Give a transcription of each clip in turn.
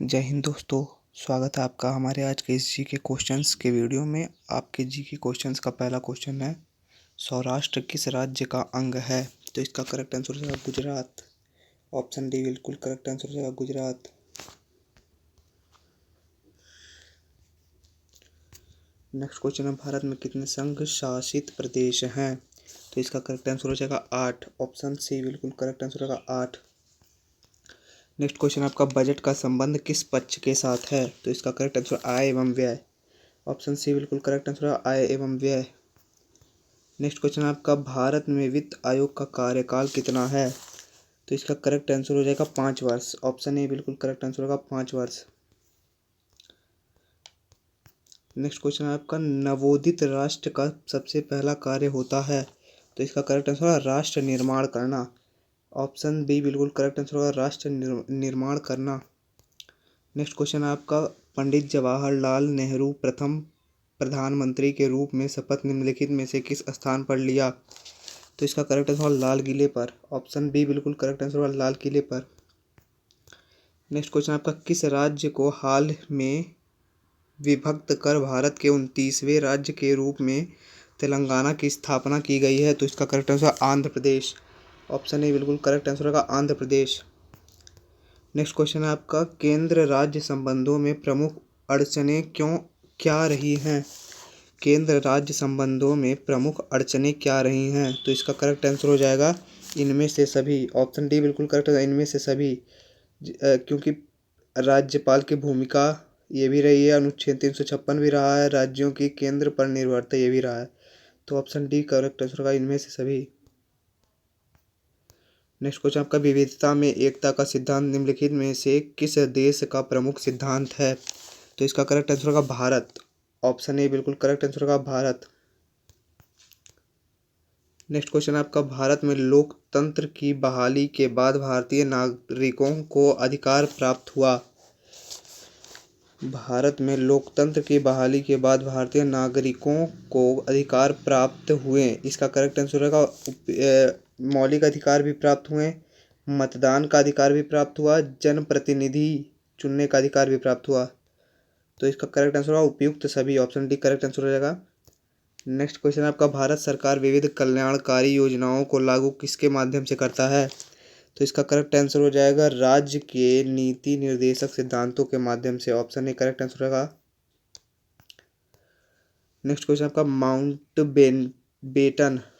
जय हिंद दोस्तों। स्वागत है आपका हमारे आज के इस जी के क्वेश्चंस के वीडियो में। आपके जी के क्वेश्चंस का पहला क्वेश्चन है, सौराष्ट्र किस राज्य का अंग है? तो इसका करेक्ट आंसर हो जाएगा गुजरात। ऑप्शन डी बिल्कुल करेक्ट आंसर हो जाएगा गुजरात। नेक्स्ट क्वेश्चन है, भारत में कितने संघ शासित प्रदेश हैं? तो इसका करेक्ट आंसर हो जाएगा 8। ऑप्शन सी बिल्कुल करेक्ट आंसर होगा 8। नेक्स्ट क्वेश्चन आपका, बजट का संबंध किस पक्ष के साथ है? तो इसका करेक्ट आंसर आय एवं व्यय। ऑप्शन सी बिल्कुल करेक्ट आंसर है आय एवं व्यय। नेक्स्ट क्वेश्चन आपका, भारत में वित्त आयोग का कार्यकाल कितना है? तो इसका करेक्ट आंसर हो जाएगा 5 वर्ष। ऑप्शन ए बिल्कुल करेक्ट आंसर होगा 5 वर्ष। नेक्स्ट क्वेश्चन आपका, नवोदित राष्ट्र का सबसे पहला कार्य होता है? तो इसका करेक्ट आंसर होगा राष्ट्र निर्माण करना। ऑप्शन बी बिल्कुल करेक्ट आंसर होगा राष्ट्र निर्माण करना। नेक्स्ट क्वेश्चन आपका, पंडित जवाहरलाल नेहरू प्रथम प्रधानमंत्री के रूप में शपथ निम्नलिखित में से किस स्थान पर लिया? तो इसका करेक्ट आंसर होगा लाल किले पर। ऑप्शन बी बिल्कुल करेक्ट आंसर होगा लाल किले पर। नेक्स्ट क्वेश्चन आपका, किस राज्य को हाल में विभक्त कर भारत के 29वें राज्य के रूप में तेलंगाना की स्थापना की गई है? तो इसका correct answer Andhra Pradesh. Option A बिल्कुल करेक्ट आंसर होगा आंध्र प्रदेश। नेक्स्ट क्वेश्चन है आपका, केंद्र राज्य संबंधों में प्रमुख अड़चनें क्या रही हैं? केंद्र राज्य संबंधों में प्रमुख अड़चनें क्या रही हैं? तो इसका करेक्ट आंसर हो जाएगा इनमें से सभी। ऑप्शन डी बिल्कुल करेक्ट है इनमें से सभी। क्योंकि राज्यपाल की भूमिका ये भी रही है, अनुच्छेद 356 भी रहा है, राज्यों की केंद्र पर निर्भरता ये भी रहा है। तो ऑप्शन डी करेक्ट आंसर होगा इनमें से सभी। नेक्स्ट क्वेश्चन आपका, विविधता में एकता का सिद्धांत निम्नलिखित में से किस देश का प्रमुख सिद्धांत है? तो इसका करेक्ट आंसर होगा भारत। ऑप्शन ए बिल्कुल करेक्ट आंसर होगा भारत। नेक्स्ट क्वेश्चन आपका, भारत में लोकतंत्र की बहाली के बाद भारतीय नागरिकों को अधिकार प्राप्त हुआ? भारत में लोकतंत्र की बहाली के बाद भारतीय नागरिकों को अधिकार प्राप्त हुए। इसका करेक्ट आंसर होगा मौलिक अधिकार भी प्राप्त हुए, मतदान का अधिकार भी प्राप्त हुआ, जनप्रतिनिधि चुनने का अधिकार भी प्राप्त हुआ। तो इसका करेक्ट आंसर होगा उपयुक्त सभी। ऑप्शन डी करेक्ट आंसर हो जाएगा। नेक्स्ट क्वेश्चन आपका, भारत सरकार विविध कल्याणकारी योजनाओं को लागू किसके माध्यम से करता है? तो इसका करेक्ट आंसर हो जाएगा राज्य के नीति निर्देशक सिद्धांतों के माध्यम से। ऑप्शन ए करेक्ट आंसर होगा। नेक्स्ट क्वेश्चन आपका,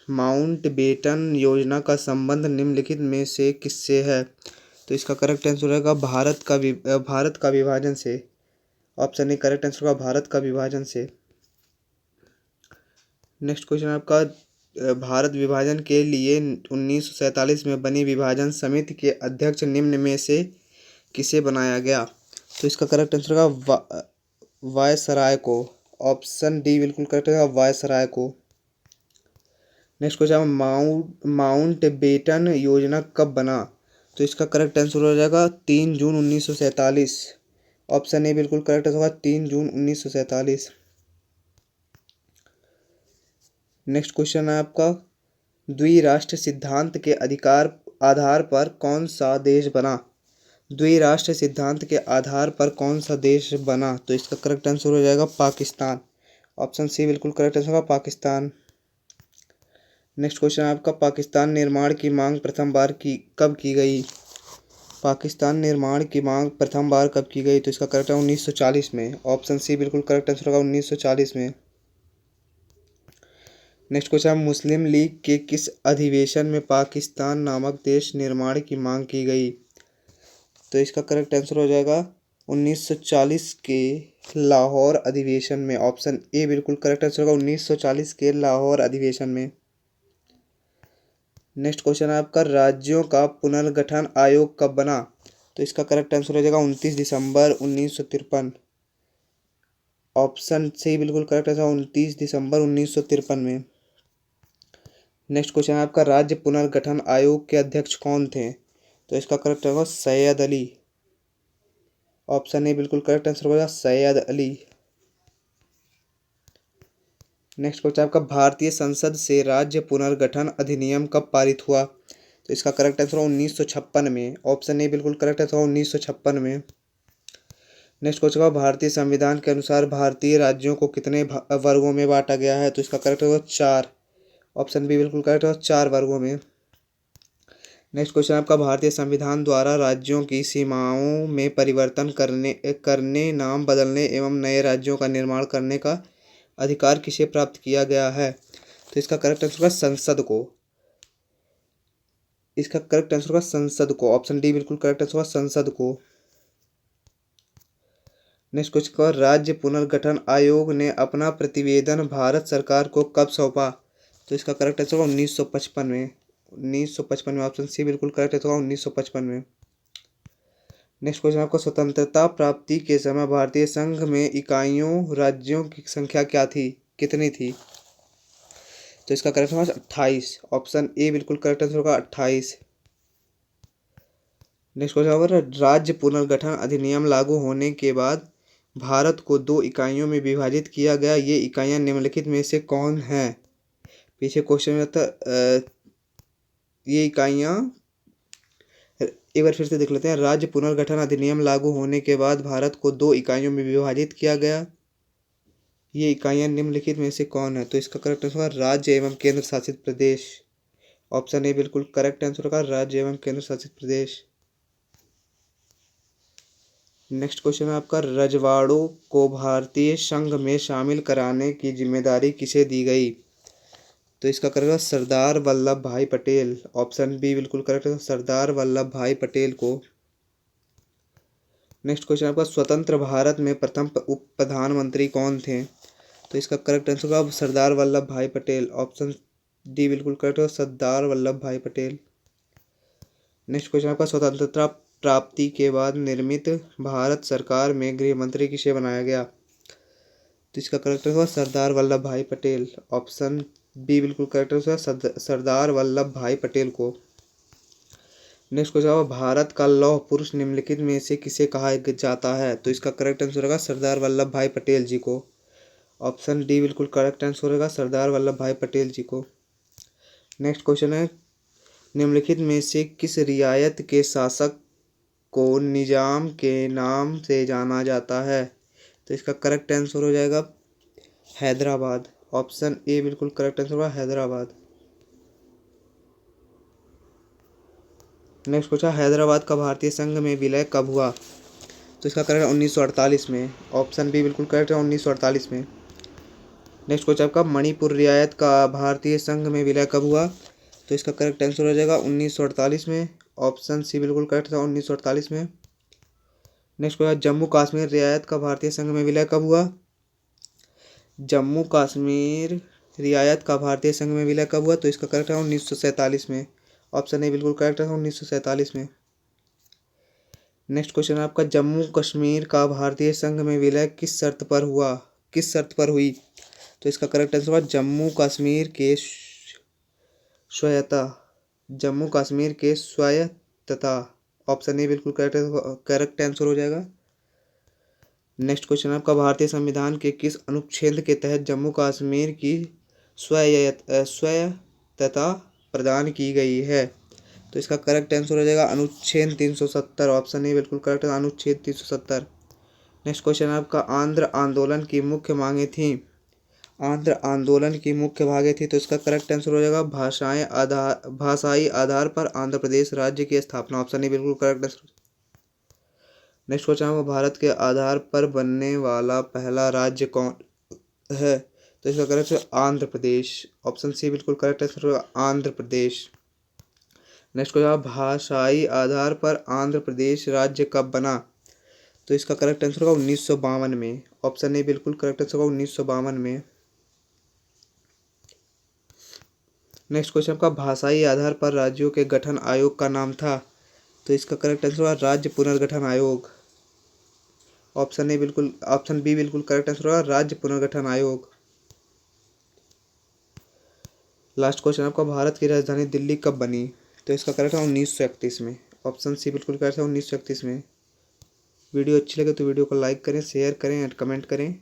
माउंटबेटन योजना का संबंध निम्नलिखित में से किससे है? तो इसका करेक्ट आंसर रहेगा भारत का विभाजन से। ऑप्शन ए करेक्ट आंसर होगा भारत का विभाजन से। नेक्स्ट क्वेश्चन आपका, भारत विभाजन के लिए 1947 में बनी विभाजन समिति के अध्यक्ष निम्न में से किसे बनाया गया? तो इसका करेक्ट आंसर होगा वायसराय को। ऑप्शन डी बिल्कुल करेक्ट होगा वायसराय को। नेक्स्ट क्वेश्चन, माउंटबेटन योजना कब बना? तो इसका करेक्ट आंसर हो जाएगा 3 जून 1947। ऑप्शन ए बिल्कुल करेक्ट होगा 3 जून 1947। नेक्स्ट क्वेश्चन है आपका, द्विराष्ट्र सिद्धांत के आधार पर कौन सा देश बना? द्विराष्ट्र सिद्धांत के आधार पर कौन सा देश बना? तो इसका करेक्ट आंसर हो जाएगा पाकिस्तान। ऑप्शन सी बिल्कुल करेक्ट आंसर होगा पाकिस्तान। नेक्स्ट क्वेश्चन आपका, पाकिस्तान निर्माण की मांग कब की गई? पाकिस्तान निर्माण की मांग प्रथम बार कब की गई? तो इसका करेक्ट है 1940 में। ऑप्शन सी बिल्कुल करेक्ट आंसर होगा 1940 में। नेक्स्ट क्वेश्चन, मुस्लिम लीग के किस अधिवेशन में पाकिस्तान नामक देश निर्माण की मांग की गई? तो इसका करेक्ट आंसर हो जाएगा 1940 के लाहौर अधिवेशन में। ऑप्शन ए बिल्कुल करेक्ट आंसर होगा 1940 के लाहौर अधिवेशन में। नेक्स्ट क्वेश्चन है आपका, राज्यों का पुनर्गठन आयोग कब बना? तो इसका करेक्ट आंसर हो जाएगा 29 दिसंबर 1953। ऑप्शन सी बिल्कुल करेक्ट आंसर 29 दिसंबर 1953 में। नेक्स्ट क्वेश्चन है आपका, राज्य पुनर्गठन आयोग के अध्यक्ष कौन थे? तो इसका करेक्ट होगा सैयद अली। ऑप्शन ए बिल्कुल करेक्ट आंसर होगा सैयद अली। नेक्स्ट क्वेश्चन आपका, भारतीय संसद से राज्य पुनर्गठन अधिनियम कब पारित हुआ? तो इसका करेक्ट आंसर होगा 1956 में। ऑप्शन ए बिल्कुल करेक्ट आंसर होगा 1956 में। नेक्स्ट क्वेश्चन का भारतीय संविधान के अनुसार भारतीय राज्यों को कितने वर्गों में बांटा गया है? तो इसका करेक्ट होगा 4। ऑप्शन बी बिल्कुल करेक्ट होगा, 4 वर्गों में। नेक्स्ट क्वेश्चन आपका भारतीय संविधान द्वारा राज्यों की सीमाओं में परिवर्तन करने नाम बदलने एवं नए राज्यों का निर्माण करने का अधिकार किसे प्राप्त किया गया है? तो इसका करेक्ट आंसर होगा संसद को। इसका करेक्ट आंसर होगा संसद को। ऑप्शन डी बिल्कुल करेक्ट आंसर होगा, संसद को। नेक्स्ट क्वेश्चन का राज्य पुनर्गठन आयोग ने अपना प्रतिवेदन भारत सरकार को कब सौंपा? तो इसका करेक्ट आंसर होगा 1955 में। 1955 में। ऑप्शन सी बिल्कुल करेक्ट होगा, 1955 में। नेक्स्ट क्वेश्चन आपका स्वतंत्रता प्राप्ति के समय भारतीय संघ में इकाइयों राज्यों की संख्या क्या थी, कितनी थी? तो इसका करेक्ट होगा 28। ऑप्शन ए बिल्कुल करेक्ट आंसर होगा, 28। नेक्स्ट क्वेश्चन होगा राज्य पुनर्गठन अधिनियम लागू होने के बाद भारत को 2 इकाइयों में विभाजित किया गया। ये इकाइयां निम्नलिखित में से कौन हैं? पीछे क्वेश्चन में था ये इकाइयां एक बार फिर से देख लेते हैं। राज्य पुनर्गठन अधिनियम लागू होने के बाद भारत को 2 इकाइयों में विभाजित किया गया। ये इकाइयां निम्नलिखित में से कौन है? तो इसका करेक्ट आंसर होगा राज्य एवं केंद्र शासित प्रदेश। ऑप्शन ए बिल्कुल करेक्ट आंसर होगा, राज्य एवं केंद्र शासित प्रदेश। नेक्स्ट क्वेश्चन है आपका रजवाड़ों को भारतीय संघ में शामिल कराने की जिम्मेदारी किसे दी गई? तो इसका करेक्ट सरदार वल्लभ भाई पटेल। ऑप्शन बी बिल्कुल करेक्ट है, सरदार वल्लभ भाई पटेल को। नेक्स्ट क्वेश्चन आपका स्वतंत्र भारत में प्रथम उप प्रधानमंत्री कौन थे? तो इसका करेक्ट आंसर होगा सरदार वल्लभ भाई पटेल। ऑप्शन डी बिल्कुल करेक्ट है, सरदार वल्लभ भाई पटेल। नेक्स्ट क्वेश्चन आपका स्वतंत्रता प्राप्ति के बाद निर्मित भारत सरकार में गृह मंत्री किसे बनाया गया? तो इसका करेक्ट होगा सरदार वल्लभ भाई पटेल। ऑप्शन बी बिल्कुल करेक्ट है, सरदार वल्लभ भाई पटेल को। नेक्स्ट क्वेश्चन भारत का लौह पुरुष निम्नलिखित में से किसे कहा जाता है? तो इसका करेक्ट आंसर होगा सरदार वल्लभ भाई पटेल जी को। ऑप्शन डी बिल्कुल करेक्ट आंसर होगा, सरदार वल्लभ भाई पटेल जी को। नेक्स्ट क्वेश्चन है निम्नलिखित में से किस रियायत के शासक को निजाम के नाम से जाना जाता है? तो इसका करेक्ट आंसर हो जाएगा हैदराबाद। ऑप्शन ए बिल्कुल करेक्ट आंसर होगा, हैदराबाद। नेक्स्ट क्वेश्चन हैदराबाद का भारतीय संघ में विलय कब हुआ? तो इसका करेक्ट 1948 में। ऑप्शन बी बिल्कुल करेक्ट है, 1948 में। नेक्स्ट क्वेश्चन आपका मणिपुर रियायत का भारतीय संघ में विलय कब हुआ? तो इसका करेक्ट आंसर हो जाएगा 1948 में। ऑप्शन सी बिल्कुल करेक्ट था, 1948 में। नेक्स्ट क्वेश्चन जम्मू कश्मीर रियायत का भारतीय संघ में विलय कब हुआ? जम्मू कश्मीर रियायत का भारतीय संघ में विलय कब हुआ? तो इसका करेक्ट है 1947 में। ऑप्शन ए बिल्कुल करेक्ट है, 1947 में। नेक्स्ट क्वेश्चन आपका जम्मू कश्मीर का भारतीय संघ में विलय किस शर्त पर हुआ, किस शर्त पर हुई? तो इसका करेक्ट आंसर हुआ जम्मू कश्मीर के स्वायत्तता। जम्मू कश्मीर के स्वायत्तता। ऑप्शन ए बिल्कुल करेक्ट आंसर हो जाएगा। नेक्स्ट क्वेश्चन आपका भारतीय संविधान के किस अनुच्छेद के तहत जम्मू कश्मीर की स्वायत्तता प्रदान की गई है? तो इसका करेक्ट आंसर हो जाएगा अनुच्छेद 370। ऑप्शन ए बिल्कुल करेक्ट है, अनुच्छेद 370। नेक्स्ट क्वेश्चन आपका आंध्र आंदोलन की मुख्य मांगे थी। आंध्र आंदोलन की मुख्य भागे थी। तो इसका करेक्ट आंसर हो जाएगा भाषाई आधार पर आंध्र प्रदेश राज्य की स्थापना। ऑप्शन ए बिल्कुल करेक्ट आंसर। नेक्स्ट क्वेश्चन आपका भारत के आधार पर बनने वाला पहला राज्य कौन है? तो इसका करेक्ट है आंध्र प्रदेश। ऑप्शन सी बिल्कुल करेक्ट आंसर होगा, आंध्र प्रदेश। नेक्स्ट क्वेश्चन भाषाई आधार पर आंध्र प्रदेश राज्य कब बना? तो इसका करेक्ट आंसर होगा 1952 में। ऑप्शन ए बिल्कुल करेक्ट आंसर होगा 1952 में। नेक्स्ट क्वेश्चन आपका भाषाई आधार पर राज्यों के गठन आयोग का नाम था। तो इसका करेक्ट आंसर होगा राज्य पुनर्गठन आयोग। ऑप्शन बी बिल्कुल करेक्ट आंसर होगा राज्य पुनर्गठन आयोग। लास्ट क्वेश्चन आपका भारत की राजधानी दिल्ली कब बनी? तो इसका करेक्ट है 1931 में। ऑप्शन सी बिल्कुल करेक्ट है, 1931 में। वीडियो अच्छी लगे तो वीडियो को लाइक करें, शेयर करें एंड कमेंट करें।